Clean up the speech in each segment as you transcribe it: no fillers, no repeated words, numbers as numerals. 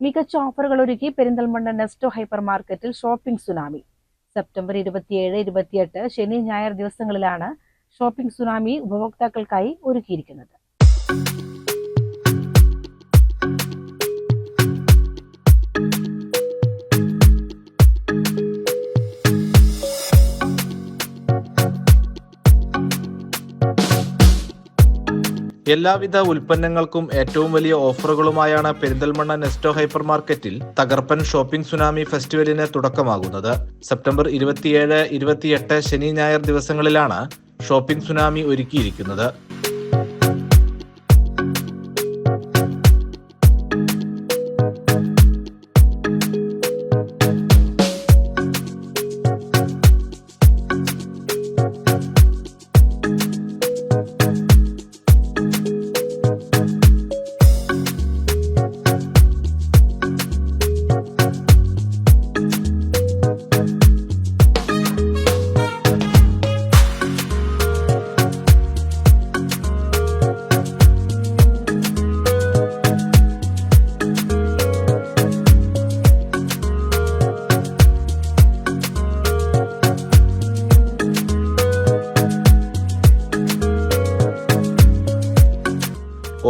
മികച്ച ഓഫറുകൾ ഒരുക്കി പെരിന്തൽമണ്ണ നെസ്റ്റോ ഹൈപ്പർ മാർക്കറ്റിൽ ഷോപ്പിംഗ് സുനാമി. സെപ്റ്റംബർ 27, 28 ശനി ഞായർ ദിവസങ്ങളിലാണ് ഷോപ്പിംഗ് സുനാമി ഉപഭോക്താക്കൾക്കായി ഒരുക്കിയിരിക്കുന്നത്. എല്ലാവിധ ഉൽപ്പന്നങ്ങൾക്കും ഏറ്റവും വലിയ ഓഫറുകളുമായാണ് പെരിന്തൽമണ്ണ നെസ്റ്റോ ഹൈപ്പർ മാർക്കറ്റിൽ തകർപ്പൻ ഷോപ്പിംഗ് സുനാമി ഫെസ്റ്റിവലിന് തുടക്കമാകുന്നത്. സെപ്റ്റംബർ 27, 28 ശനി ഞായർ ദിവസങ്ങളിലാണ് ഷോപ്പിംഗ് സുനാമി ഒരുക്കിയിരിക്കുന്നത്.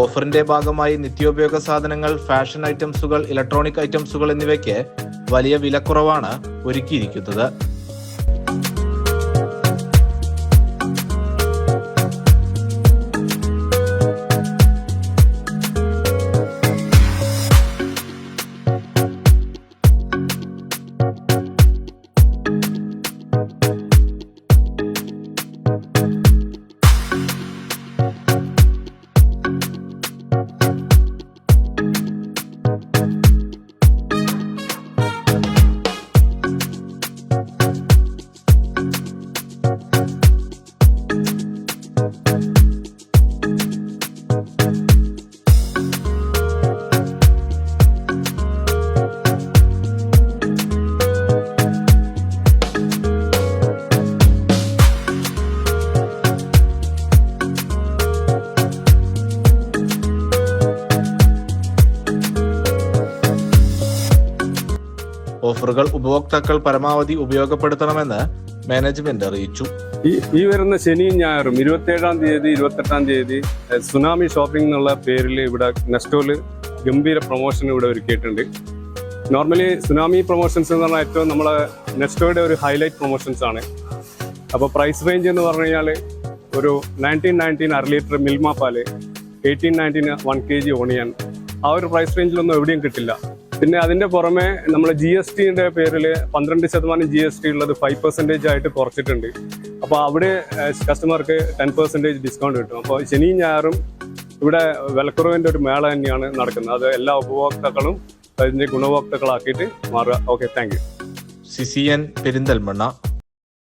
ഓഫറിന്റെ ഭാഗമായി നിത്യോപയോഗ സാധനങ്ങൾ, ഫാഷൻ ഐറ്റംസുകൾ, ഇലക്ട്രോണിക് ഐറ്റംസുകൾ എന്നിവയ്ക്ക് വലിയ വിലക്കുറവാണ് ഒരുക്കിയിരിക്കുന്നത്. ഓഫറുകൾ ഉപഭോക്താക്കൾ പരമാവധി ഉപയോഗപ്പെടുത്തണമെന്ന് മാനേജ്മെന്റ് അറിയിച്ചു. ഈ വരുന്ന ശനിയും ഞായറും 27-ാം തീയതി 28-ാം തീയതി സുനാമി ഷോപ്പിംഗ് എന്നുള്ള പേരിൽ ഇവിടെ നെസ്റ്റോയില് ഗംഭീര പ്രൊമോഷൻ ഇവിടെ ഒരുക്കിയിട്ടുണ്ട്. നോർമലി സുനാമി പ്രൊമോഷൻസ് എന്ന് പറഞ്ഞാൽ ഏറ്റവും നമ്മളെ നെസ്റ്റോയുടെ ഒരു ഹൈലൈറ്റ് പ്രൊമോഷൻസ് ആണ്. അപ്പോൾ പ്രൈസ് റേഞ്ച് എന്ന് പറഞ്ഞു കഴിഞ്ഞാൽ ഒരു 1919 1 ലിറ്റർ മിൽമ പാല്, 1819 1 kg ഓണിയൻ, ആ ഒരു പ്രൈസ് റേഞ്ചിലൊന്നും എവിടെയും കിട്ടില്ല. പിന്നെ അതിന്റെ പുറമെ നമ്മൾ GSTന്റെ പേരിൽ 12% GST ഉള്ളത് 5% ആയിട്ട് കുറച്ചിട്ടുണ്ട്. അപ്പോൾ അവിടെ കസ്റ്റമർക്ക് 10% ഡിസ്കൗണ്ട് കിട്ടും. അപ്പോൾ ശനിയും ഞായറും ഇവിടെ വിലക്കുറവിന്റെ ഒരു മേള തന്നെയാണ് നടക്കുന്നത്. അത് എല്ലാ ഉപഭോക്താക്കളും അതിന്റെ ഗുണഭോക്താക്കളാക്കിയിട്ട് മാറുക. Okay, thank you. CCN Perinthalmanna.